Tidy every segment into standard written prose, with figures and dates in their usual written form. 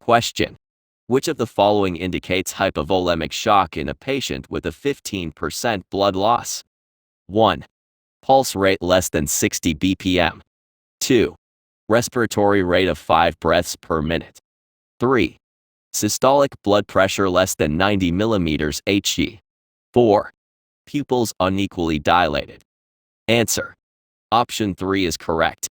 Question. Which of the following indicates hypovolemic shock in a patient with a 15% blood loss? 1. Pulse rate less than 60 bpm. 2. Respiratory rate of 5 breaths per minute. 3. Systolic blood pressure less than 90 mm Hg. 4. Pupils unequally dilated. Answer. Option 3 is correct.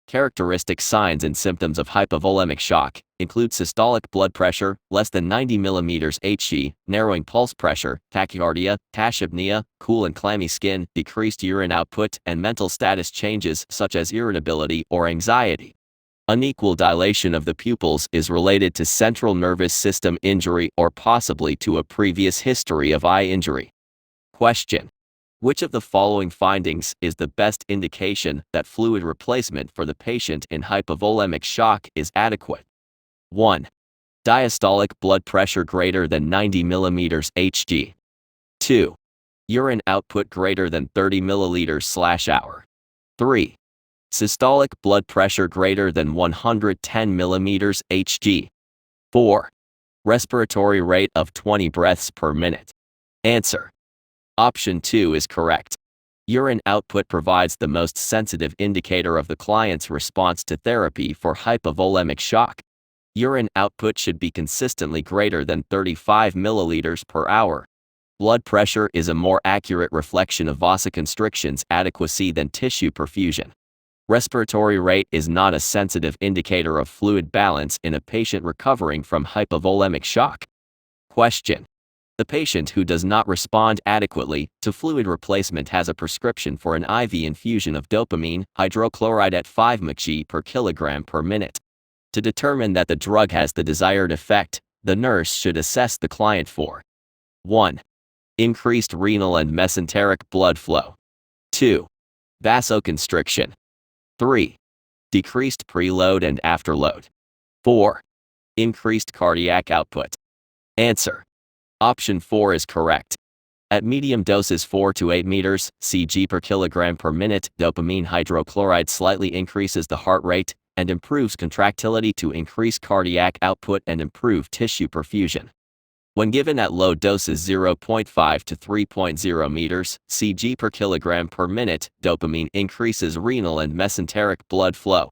Characteristic signs and symptoms of hypovolemic shock include systolic blood pressure less than 90 mm Hg, narrowing pulse pressure, tachycardia, tachypnea, cool and clammy skin, decreased urine output, and mental status changes such as irritability or anxiety. Unequal dilation of the pupils is related to central nervous system injury or possibly to a previous history of eye injury. Question. Which of the following findings is the best indication that fluid replacement for the patient in hypovolemic shock is adequate? 1. Diastolic blood pressure greater than 90 mm Hg. 2. Urine output greater than 30 ml/hour. 3. Systolic blood pressure greater than 110 mm Hg. 4. Respiratory rate of 20 breaths per minute. Answer. Option 2 is correct. Urine output provides the most sensitive indicator of the client's response to therapy for hypovolemic shock. Urine output should be consistently greater than 35 milliliters per hour. Blood pressure is a more accurate reflection of vasoconstriction's adequacy than tissue perfusion. Respiratory rate is not a sensitive indicator of fluid balance in a patient recovering from hypovolemic shock. Question. The patient who does not respond adequately to fluid replacement has a prescription for an IV infusion of dopamine hydrochloride at 5 mg per kilogram per minute. To determine that the drug has the desired effect, the nurse should assess the client for 1. Increased renal and mesenteric blood flow. 2. Vasoconstriction. 3. Decreased preload and afterload. 4. Increased cardiac output. Answer. Option 4 is correct. At medium doses 4 to 8 meters Cg per kilogram per minute, dopamine hydrochloride slightly increases the heart rate and improves contractility to increase cardiac output and improve tissue perfusion. When given at low doses 0.5 to 3.0 meters Cg per kilogram per minute, dopamine increases renal and mesenteric blood flow.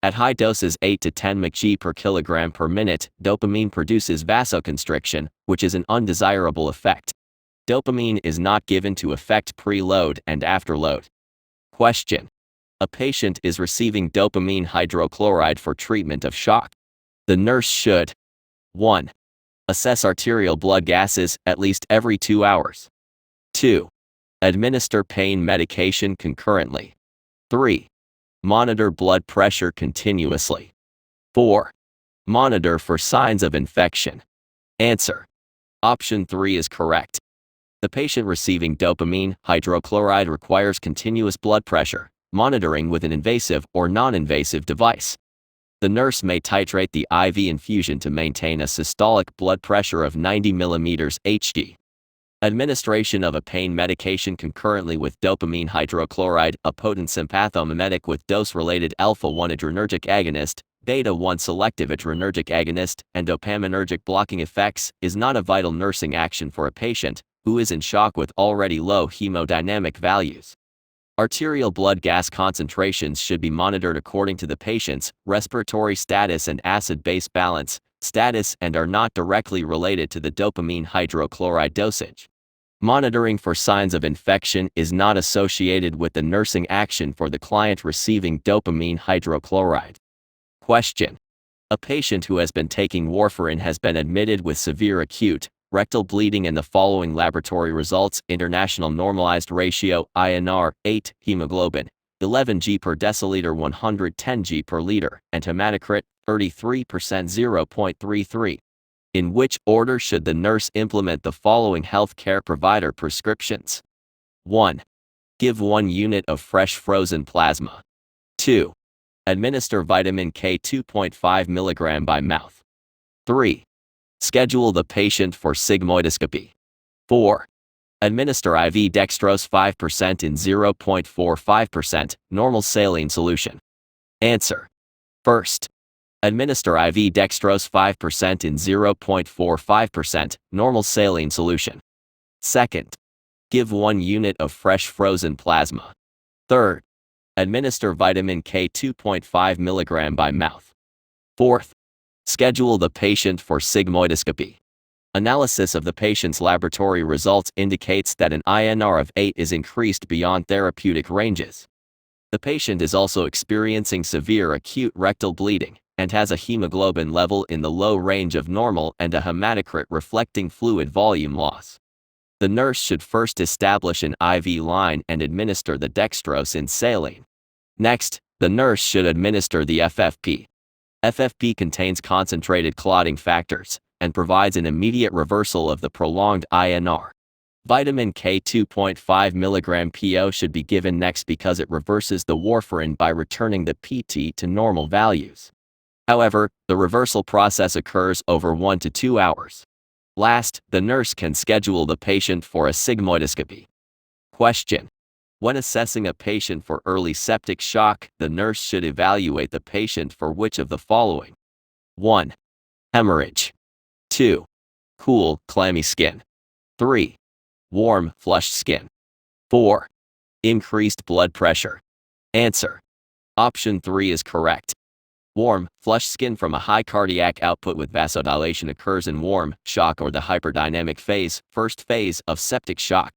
At high doses 8 to 10 mg per kilogram per minute, dopamine produces vasoconstriction, which is an undesirable effect. Dopamine is not given to affect preload and afterload. Question. A patient is receiving dopamine hydrochloride for treatment of shock. The nurse should 1. Assess arterial blood gases at least every 2 hours. 2. Administer pain medication concurrently. 3. Monitor blood pressure continuously. 4. Monitor for signs of infection. Answer. Option 3 is correct. The patient receiving dopamine hydrochloride requires continuous blood pressure monitoring with an invasive or non-invasive device. The nurse may titrate the IV infusion to maintain a systolic blood pressure of 90 mm Hg. Administration of a pain medication concurrently with dopamine hydrochloride, a potent sympathomimetic with dose-related alpha-1 adrenergic agonist, beta-1 selective adrenergic agonist, and dopaminergic blocking effects, is not a vital nursing action for a patient who is in shock with already low hemodynamic values. Arterial blood gas concentrations should be monitored according to the patient's respiratory status and acid-base balance status and are not directly related to the dopamine hydrochloride dosage. Monitoring for signs of infection is not associated with the nursing action for the client receiving dopamine hydrochloride. Question. A patient who has been taking warfarin has been admitted with severe acute rectal bleeding and the following laboratory results: international normalized ratio INR 8, hemoglobin 11 g per deciliter 110 g per liter, and hematocrit 33% 0.33. In which order should the nurse implement the following healthcare provider prescriptions? 1. Give 1 unit of fresh frozen plasma. 2. Administer vitamin K 2.5 mg by mouth. 3. Schedule the patient for sigmoidoscopy. 4. Administer IV dextrose 5% in 0.45% normal saline solution. Answer. First. Administer IV dextrose 5% in 0.45% normal saline solution. Second, give 1 unit of fresh frozen plasma. Third, administer vitamin K 2.5 mg by mouth. Fourth, schedule the patient for sigmoidoscopy. Analysis of the patient's laboratory results indicates that an INR of 8 is increased beyond therapeutic ranges. The patient is also experiencing severe acute rectal bleeding and has a hemoglobin level in the low range of normal and a hematocrit reflecting fluid volume loss. The nurse should first establish an IV line and administer the dextrose in saline. Next, the nurse should administer the FFP. FFP contains concentrated clotting factors and provides an immediate reversal of the prolonged INR. Vitamin K 2.5 mg PO should be given next because it reverses the warfarin by returning the PT to normal values. However, the reversal process occurs over 1 to 2 hours. Last, the nurse can schedule the patient for a sigmoidoscopy. Question: when assessing a patient for early septic shock, the nurse should evaluate the patient for which of the following? 1. Hemorrhage. 2. Cool, clammy skin. 3. Warm, flushed skin. 4. Increased blood pressure. Answer: option 3 is correct. Warm, flushed skin from a high cardiac output with vasodilation occurs in warm shock or the hyperdynamic phase, first phase of septic shock.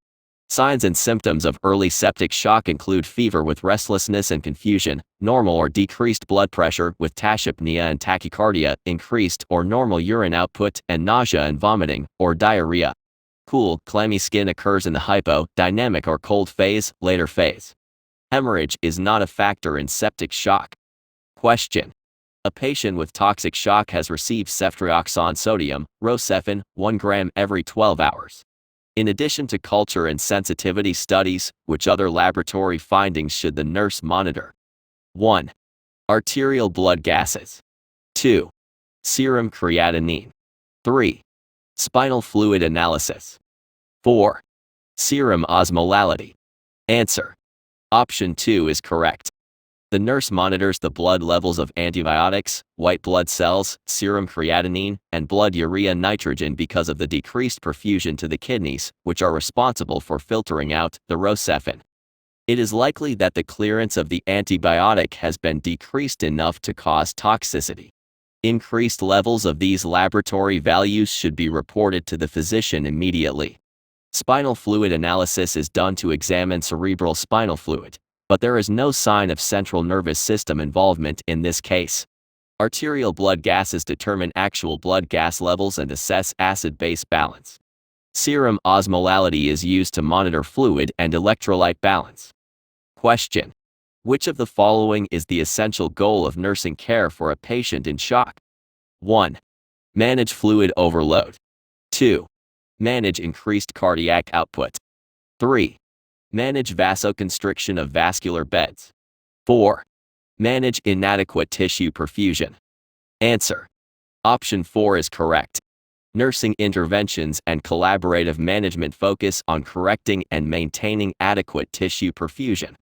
Signs and symptoms of early septic shock include fever with restlessness and confusion, normal or decreased blood pressure with tachypnea and tachycardia, increased or normal urine output, and nausea and vomiting, or diarrhea. Cool, clammy skin occurs in the hypodynamic or cold phase, later phase. Hemorrhage is not a factor in septic shock. Question: a patient with toxic shock has received ceftriaxone sodium, Rocephin, 1 gram every 12 hours. In addition to culture and sensitivity studies, which other laboratory findings should the nurse monitor? 1. Arterial blood gases. 2. Serum creatinine. 3. Spinal fluid analysis. 4. Serum osmolality. Answer: option 2 is correct. The nurse monitors the blood levels of antibiotics, white blood cells, serum creatinine, and blood urea nitrogen because of the decreased perfusion to the kidneys, which are responsible for filtering out the Rocephin. It is likely that the clearance of the antibiotic has been decreased enough to cause toxicity. Increased levels of these laboratory values should be reported to the physician immediately. Spinal fluid analysis is done to examine cerebral spinal fluid, but there is no sign of central nervous system involvement in this case. Arterial blood gases determine actual blood gas levels and assess acid-base balance. Serum osmolality is used to monitor fluid and electrolyte balance. Question: which of the following is the essential goal of nursing care for a patient in shock? 1. Manage fluid overload. 2. Manage increased cardiac output. 3. Manage vasoconstriction of vascular beds. 4. Manage inadequate tissue perfusion. Answer: option 4 is correct. Nursing interventions and collaborative management focus on correcting and maintaining adequate tissue perfusion.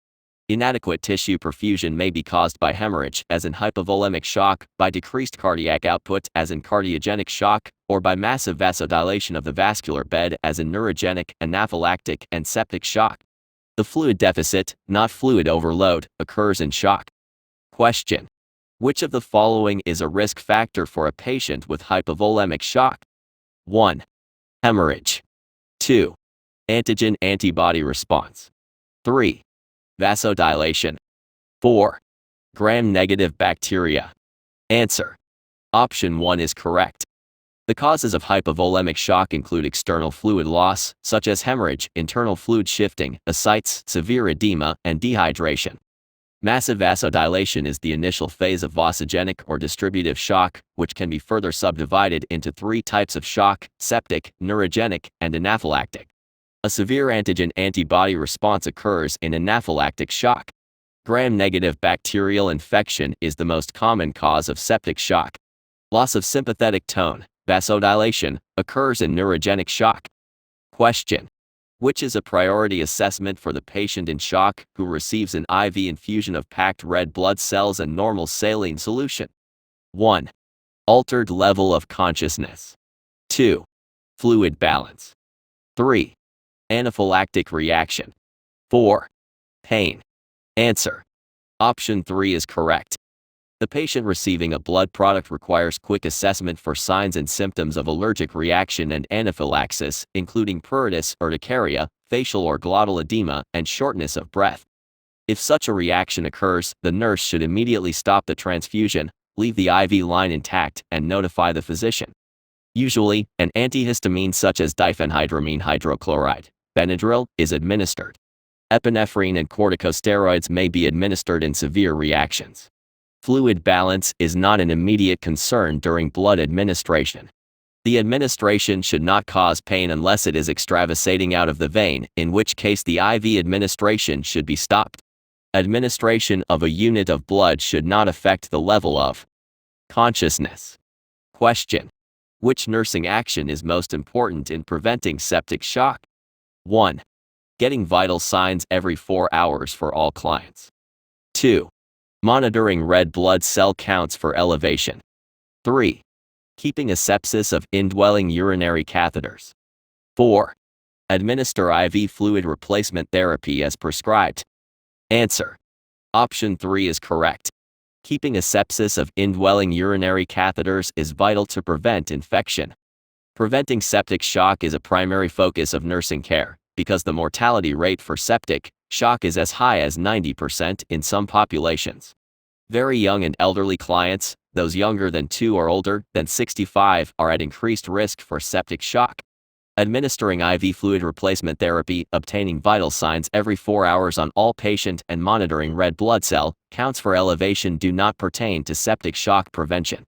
Inadequate tissue perfusion may be caused by hemorrhage, as in hypovolemic shock, by decreased cardiac output, as in cardiogenic shock, or by massive vasodilation of the vascular bed, as in neurogenic, anaphylactic, and septic shock. The fluid deficit, not fluid overload, occurs in shock. Question: which of the following is a risk factor for a patient with hypovolemic shock? 1. Hemorrhage. 2. Antigen-antibody response. 3. Vasodilation. 4. Gram-negative bacteria. Answer: option 1 is correct. The causes of hypovolemic shock include external fluid loss, such as hemorrhage, internal fluid shifting, ascites, severe edema, and dehydration. Massive vasodilation is the initial phase of vasogenic or distributive shock, which can be further subdivided into 3 types of shock: septic, neurogenic, and anaphylactic. A severe antigen-antibody response occurs in anaphylactic shock. Gram-negative bacterial infection is the most common cause of septic shock. Loss of sympathetic tone, vasodilation, occurs in neurogenic shock. Question: which is a priority assessment for the patient in shock who receives an IV infusion of packed red blood cells and normal saline solution? 1. Altered level of consciousness. 2. Fluid balance. 3. Anaphylactic reaction. 4. Pain. Answer. Option 3 is correct. The patient receiving a blood product requires quick assessment for signs and symptoms of allergic reaction and anaphylaxis, including pruritus, urticaria, facial or glottal edema, and shortness of breath. If such a reaction occurs, the nurse should immediately stop the transfusion, leave the IV line intact, and notify the physician. Usually, an antihistamine such as diphenhydramine hydrochloride, Benadryl, is administered. Epinephrine and corticosteroids may be administered in severe reactions. Fluid balance is not an immediate concern during blood administration. The administration should not cause pain unless it is extravasating out of the vein, in which case the IV administration should be stopped. Administration of a unit of blood should not affect the level of consciousness. Question. Which nursing action is most important in preventing septic shock? 1. Getting vital signs every 4 hours for all clients. 2. Monitoring red blood cell counts for elevation. 3. Keeping asepsis of indwelling urinary catheters. 4. Administer IV fluid replacement therapy as prescribed. Answer. Option 3 is correct. Keeping asepsis of indwelling urinary catheters is vital to prevent infection. Preventing septic shock is a primary focus of nursing care, because the mortality rate for septic shock is as high as 90% in some populations. Very young and elderly clients, those younger than 2 or older than 65, are at increased risk for septic shock. Administering IV fluid replacement therapy, obtaining vital signs every 4 hours on all patient, and monitoring red blood cell counts for elevation do not pertain to septic shock prevention.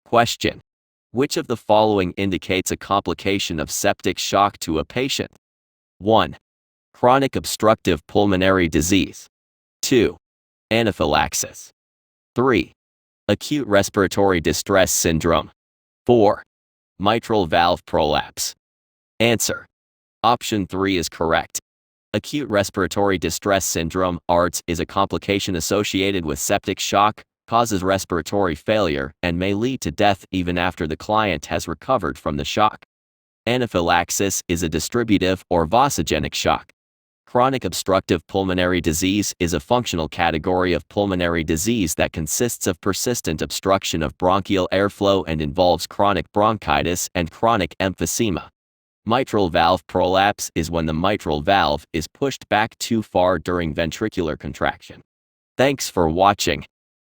Question. Which of the following indicates a complication of septic shock to a patient? 1. Chronic obstructive pulmonary disease. 2. Anaphylaxis. 3. Acute respiratory distress syndrome. 4. Mitral valve prolapse. Answer. Option 3 is correct. Acute respiratory distress syndrome, ARDS, is a complication associated with septic shock, causes respiratory failure, and may lead to death even after the client has recovered from the shock. Anaphylaxis is a distributive or vasogenic shock. Chronic obstructive pulmonary disease is a functional category of pulmonary disease that consists of persistent obstruction of bronchial airflow and involves chronic bronchitis and chronic emphysema. Mitral valve prolapse is when the mitral valve is pushed back too far during ventricular contraction. Thanks for watching.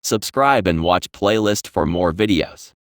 Subscribe and watch playlist for more videos.